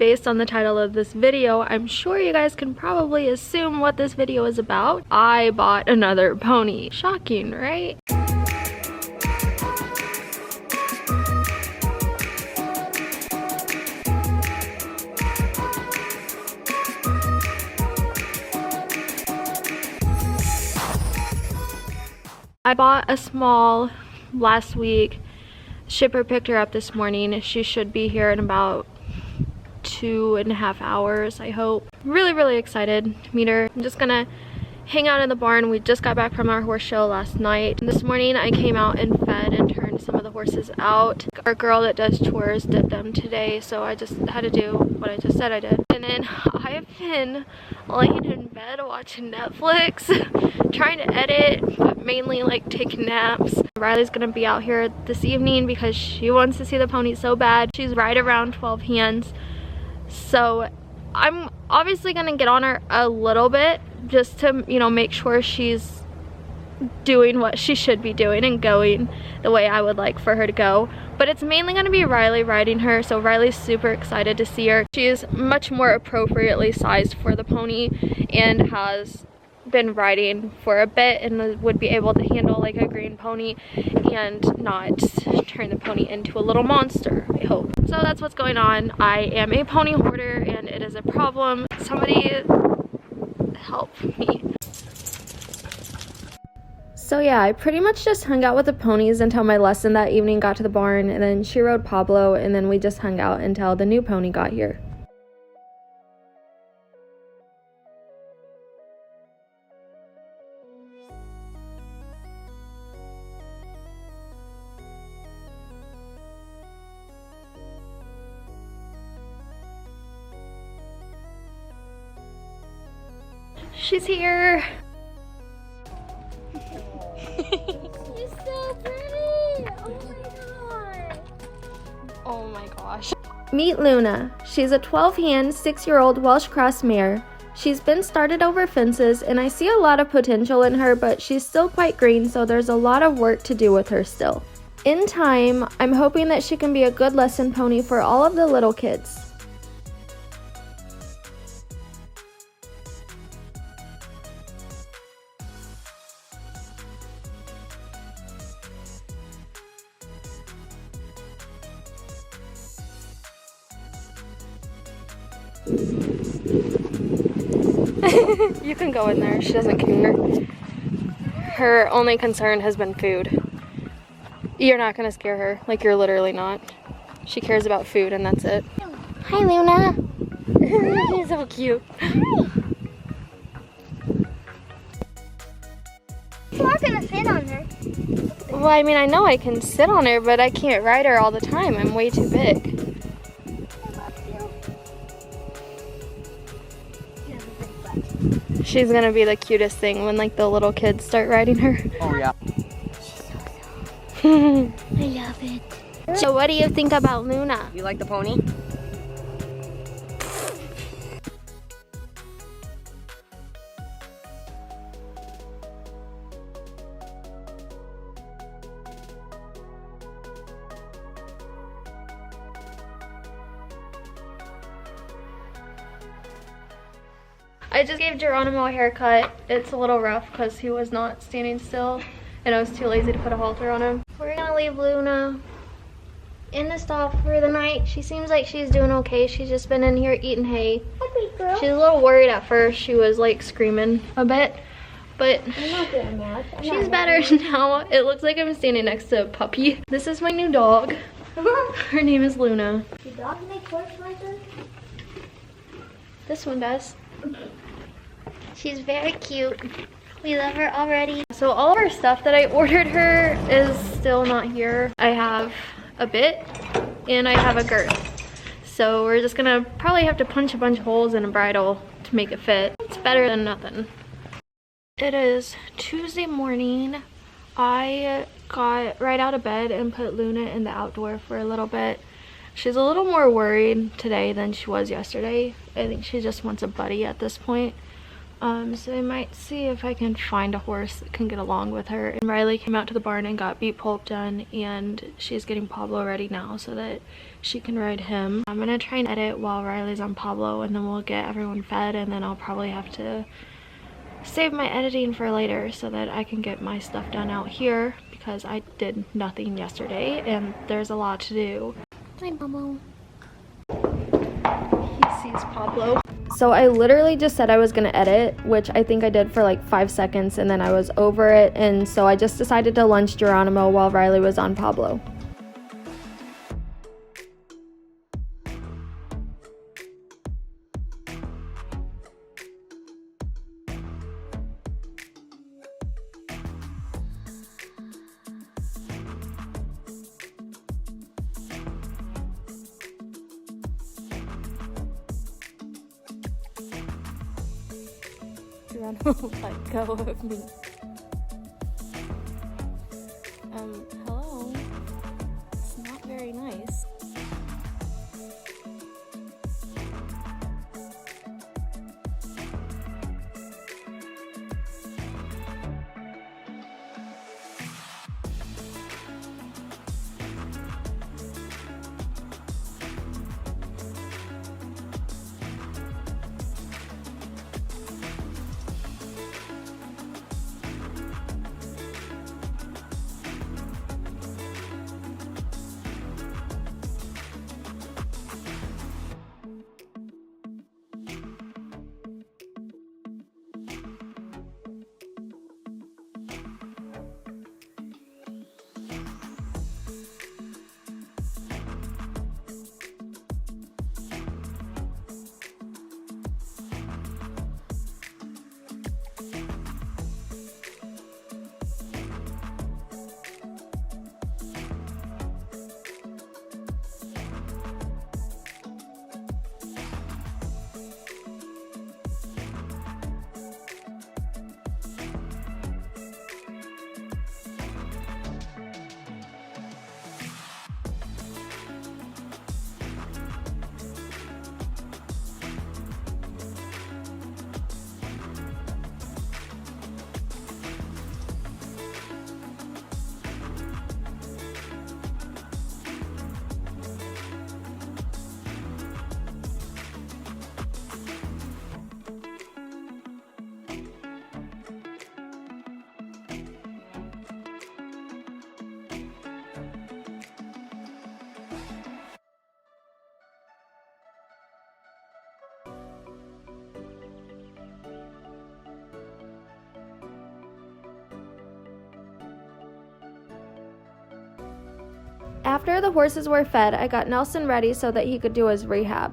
Based on the title of this video, I'm sure you guys can probably assume what this video is about. I bought another pony. Shocking, right? I bought a small last week. Shipper picked her up this morning. She should be here in about 2.5 hours, I hope. Really excited to meet her. I'm just gonna hang out in the barn. We just got back from our horse show last night. This morning I came out and fed and turned some of the horses out. Our girl that does chores did them today, so I just had to do what I just said I did. And then I've been laying in bed watching Netflix, trying to edit, but mainly like taking naps. Riley's gonna be out here this evening because she wants to see the pony so bad. She's right around 12 hands. So I'm obviously gonna get on her a little bit just to, you know, make sure she's doing what she should be doing and going the way I would like for her to go. But it's mainly gonna be Riley riding her, so Riley's super excited to see her. She is much more appropriately sized for the pony and has been riding for a bit and would be able to handle like a green pony and not turn the pony into a little monster, I hope. So that's what's going on. I am a pony hoarder and it is a problem. Somebody help me. So yeah, I pretty much just hung out with the ponies until my lesson that evening got to the barn, and then she rode Pablo, and then we just hung out until the new pony got here. She's here. She's so pretty. Oh my gosh. Meet Luna. She's a 12-hand, 6-year-old Welsh cross mare. She's been started over fences, and I see a lot of potential in her, but she's still quite green, so there's a lot of work to do with her still. In time, I'm hoping that she can be a good lesson pony for all of the little kids. You can go in there, she doesn't care. Her only concern has been food. You're not gonna scare her, like you're literally not. She cares about food and that's it. Hi, Luna. She's so cute. You're not gonna sit on her. Well, I mean, I know I can sit on her, but I can't ride her all the time. I'm way too big. She's gonna be the cutest thing when like the little kids start riding her. Oh yeah. I love it. So what do you think about Luna? You like the pony? I just gave Geronimo a haircut. It's a little rough because he was not standing still and I was too lazy to put a halter on him. We're gonna leave Luna in the stall for the night. She seems like she's doing okay. She's just been in here eating hay. Happy girl. She's a little worried at first. She was like screaming a bit, but I'm not getting mad. she's better now. It looks like I'm standing next to a puppy. This is my new dog. Her name is Luna. Do dogs make horse noises? This one does. She's very cute. We love her already. So all of her stuff that I ordered her is still not here. I have a bit and I have a girth. So we're just gonna probably have to punch a bunch of holes in a bridle to make it fit. It's better than nothing. It is Tuesday morning. I got right out of bed and put Luna in the outdoor for a little bit. She's a little more worried today than she was yesterday. I think she just wants a buddy at this point. So I might see if I can find a horse that can get along with her. And Riley came out to the barn and got beet pulp done, and she's getting Pablo ready now so that she can ride him. I'm gonna try and edit while Riley's on Pablo, and then we'll get everyone fed, and then I'll probably have to save my editing for later so that I can get my stuff done out here because I did nothing yesterday and there's a lot to do. Hi, Pablo. He sees Pablo. So I literally just said I was gonna edit, which I think I did for like 5 seconds, and then I was over it, and so I just decided to lunch Geronimo while Riley was on Pablo. Geronimo, let go of me. Hello? It's not very nice. After the horses were fed, I got Nelson ready so that he could do his rehab.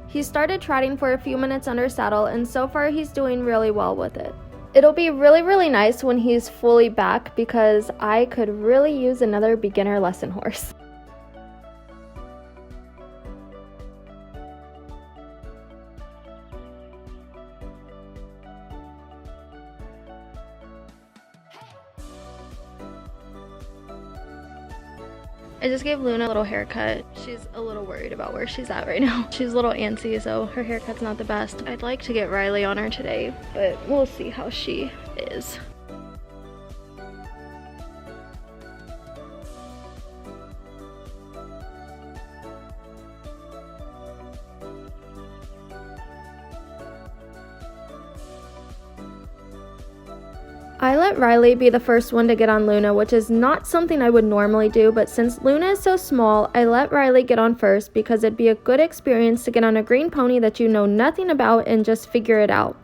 He started trotting for a few minutes under saddle, and so far he's doing really well with it. It'll be really nice when he's fully back because I could really use another beginner lesson horse. I just gave Luna a little haircut. She's a little worried about where she's at right now. She's a little antsy, so her haircut's not the best. I'd like to get Riley on her today, but we'll see how she is. I let Riley be the first one to get on Luna, which is not something I would normally do, but since Luna is so small, I let Riley get on first because it'd be a good experience to get on a green pony that you know nothing about and just figure it out.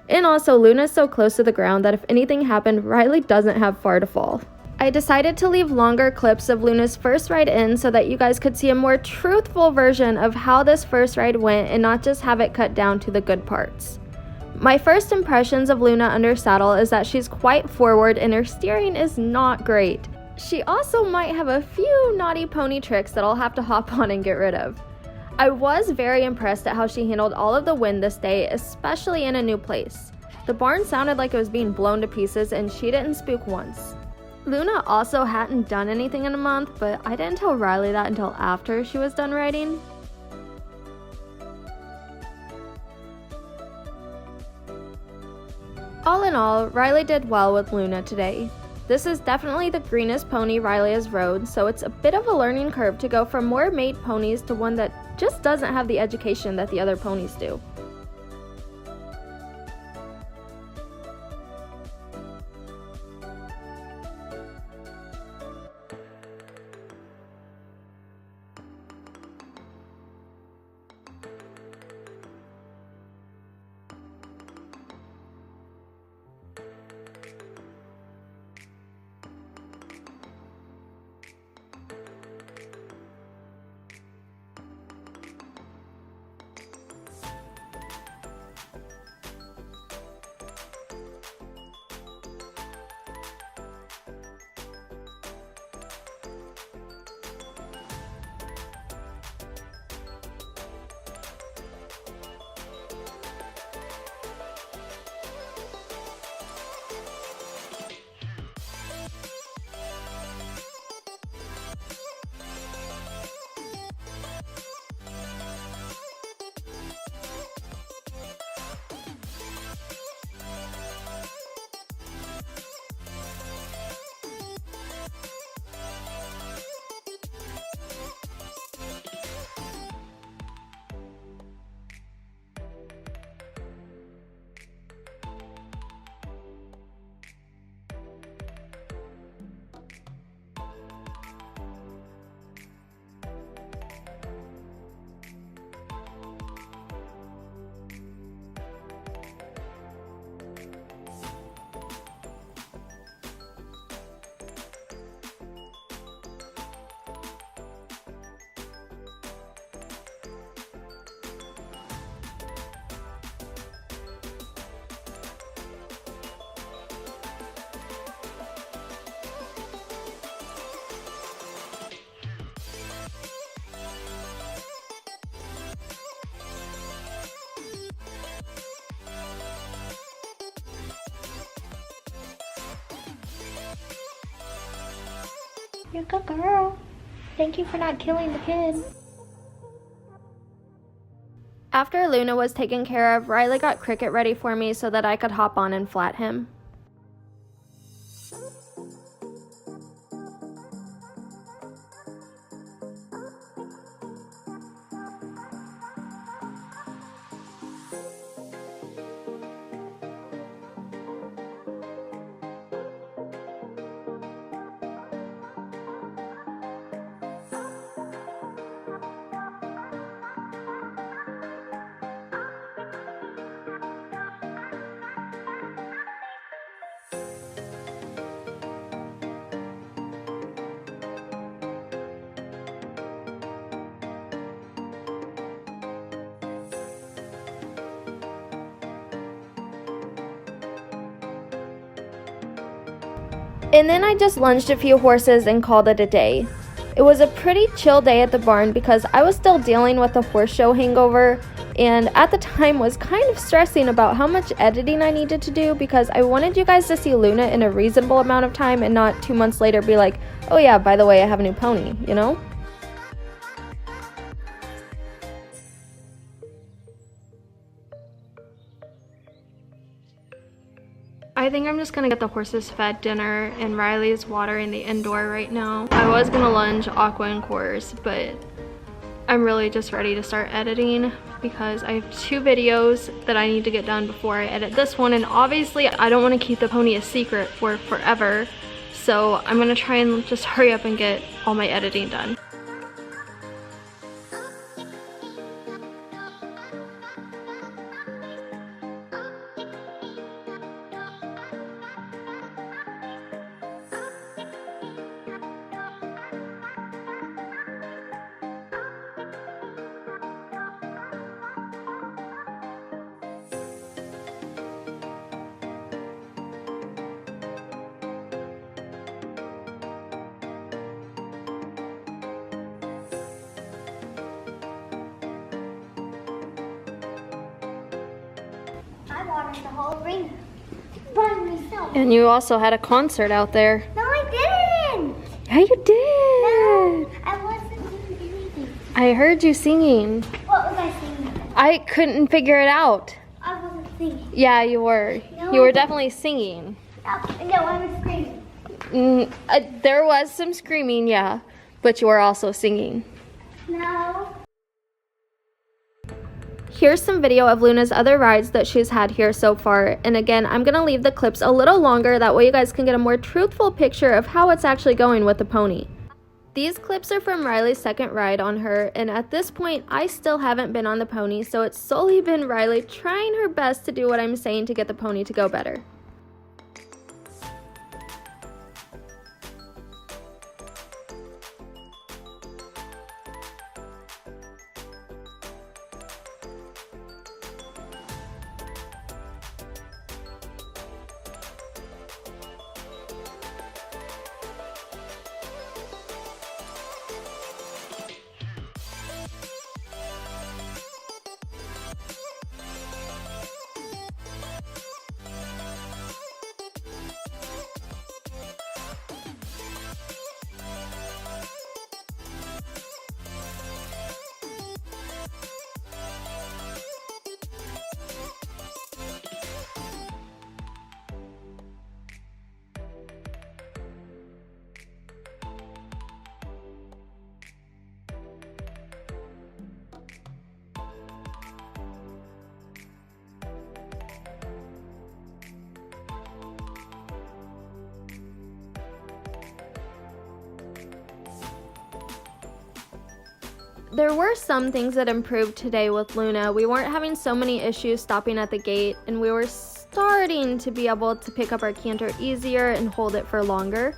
And also, Luna is so close to the ground that if anything happened, Riley doesn't have far to fall. I decided to leave longer clips of Luna's first ride in so that you guys could see a more truthful version of how this first ride went and not just have it cut down to the good parts. My first impressions of Luna under saddle is that she's quite forward and her steering is not great. She also might have a few naughty pony tricks that I'll have to hop on and get rid of. I was very impressed at how she handled all of the wind this day, especially in a new place. The barn sounded like it was being blown to pieces and she didn't spook once. Luna also hadn't done anything in a month, but I didn't tell Riley that until after she was done riding. All in all, Riley did well with Luna today. This is definitely the greenest pony Riley has rode, so it's a bit of a learning curve to go from more made ponies to one that just doesn't have the education that the other ponies do. You're a good girl. Thank you for not killing the kid. After Luna was taken care of, Riley got Cricket ready for me so that I could hop on and flat him. And then I just lunged a few horses and called it a day. It was a pretty chill day at the barn because I was still dealing with the horse show hangover, and at the time was kind of stressing about how much editing I needed to do because I wanted you guys to see Luna in a reasonable amount of time and not 2 months later be like, oh yeah, by the way, I have a new pony, you know? I think I'm just gonna get the horses fed dinner, and Riley's watering the indoor right now. I was gonna lunge aqua and course, but I'm really just ready to start editing because I have 2 videos that I need to get done before I edit this one, and obviously I don't want to keep the pony a secret for forever, so I'm gonna try and just hurry up and get all my editing done. I watered the whole arena by myself. And you also had a concert out there. No, I didn't. Yeah, you did. No, I wasn't doing anything. I heard you singing. What was I singing? I couldn't figure it out. I wasn't singing. Yeah, you were. No, You were definitely singing. No, I was screaming. There was some screaming, yeah, but you were also singing. No. Here's some video of Luna's other rides that she's had here so far, and again, I'm going to leave the clips a little longer, that way you guys can get a more truthful picture of how it's actually going with the pony. These clips are from Riley's second ride on her, and at this point, I still haven't been on the pony, so it's solely been Riley trying her best to do what I'm saying to get the pony to go better. There were some things that improved today with Luna. We weren't having so many issues stopping at the gate, and we were starting to be able to pick up our canter easier and hold it for longer.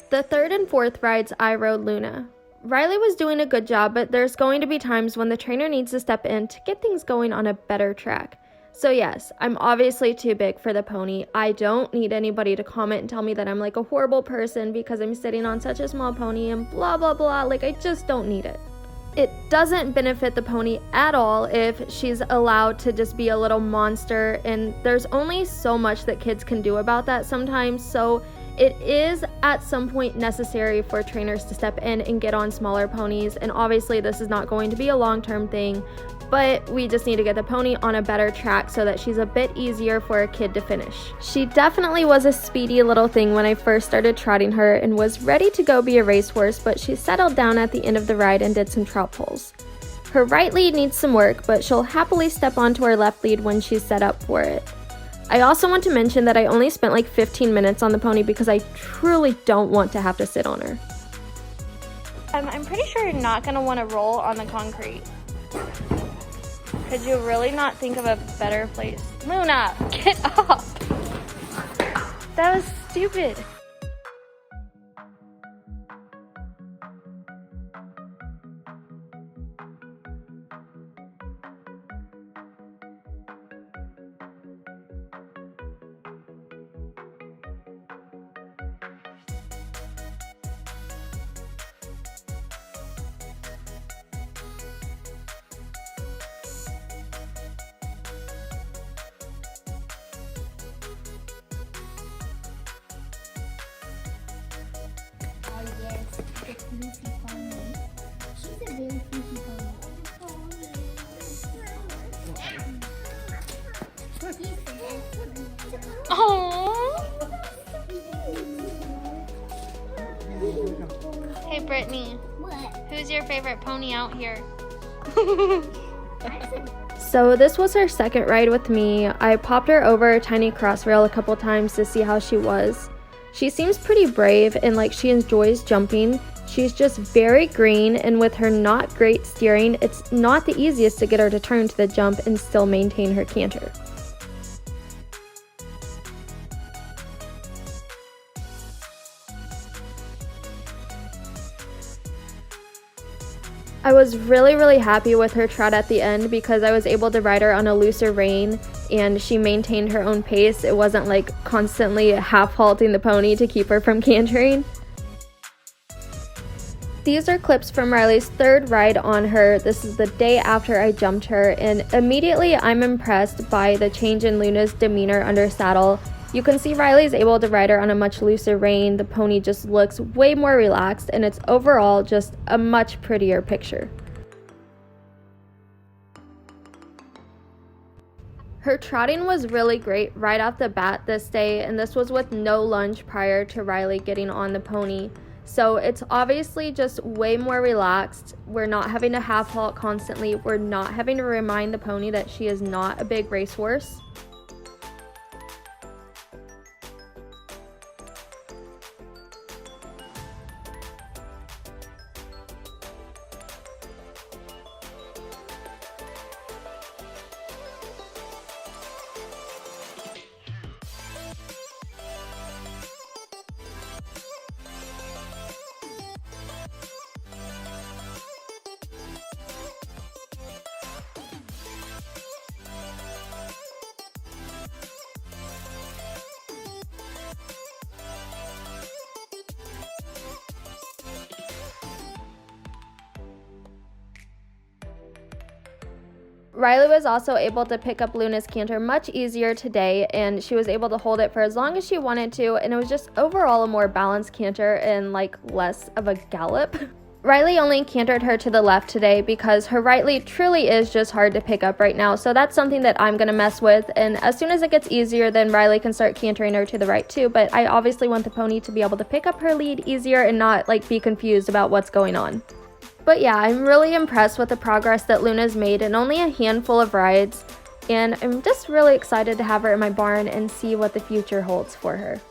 The third and fourth rides, I rode Luna. Riley was doing a good job, but there's going to be times when the trainer needs to step in to get things going on a better track. So yes, I'm obviously too big for the pony. I don't need anybody to comment and tell me that I'm like a horrible person because I'm sitting on such a small pony and blah blah blah, like I just don't need it. It doesn't benefit the pony at all if she's allowed to just be a little monster, and there's only so much that kids can do about that sometimes, so it is at some point necessary for trainers to step in and get on smaller ponies, and obviously this is not going to be a long-term thing, but we just need to get the pony on a better track so that she's a bit easier for a kid to finish. She definitely was a speedy little thing when I first started trotting her and was ready to go be a racehorse, but she settled down at the end of the ride and did some trot pulls. Her right lead needs some work, but she'll happily step onto her left lead when she's set up for it. I also want to mention that I only spent like 15 minutes on the pony because I truly don't want to have to sit on her. I'm pretty sure you're not going to want to roll on the concrete. Could you really not think of a better place? Luna, get up! That was stupid. Oh yes, the fluffy pony. She's a very fluffy pony. Oh. Hey Brittany, What? who's your favorite pony out here? So this was her second ride with me. I popped her over a tiny crossrail a couple times to see how she was. She seems pretty brave and like she enjoys jumping. She's just very green, and with her not great steering, it's not the easiest to get her to turn to the jump and still maintain her canter. I was really happy with her trot at the end because I was able to ride her on a looser rein and she maintained her own pace. It wasn't like constantly half halting the pony to keep her from cantering. These are clips from Riley's third ride on her. This is the day after I jumped her, and immediately I'm impressed by the change in Luna's demeanor under saddle. You can see Riley's able to ride her on a much looser rein. The pony just looks way more relaxed, and it's overall just a much prettier picture. Her trotting was really great right off the bat this day, and this was with no lunge prior to Riley getting on the pony. So it's obviously just way more relaxed. We're not having to half halt constantly. We're not having to remind the pony that she is not a big racehorse. Riley was also able to pick up Luna's canter much easier today, and she was able to hold it for as long as she wanted to, and it was just overall a more balanced canter and like less of a gallop. Riley only cantered her to the left today because her right lead truly is just hard to pick up right now, so that's something that I'm going to mess with, and as soon as it gets easier then Riley can start cantering her to the right too, but I obviously want the pony to be able to pick up her lead easier and not like be confused about what's going on. But yeah, I'm really impressed with the progress that Luna's made in only a handful of rides, and I'm just really excited to have her in my barn and see what the future holds for her.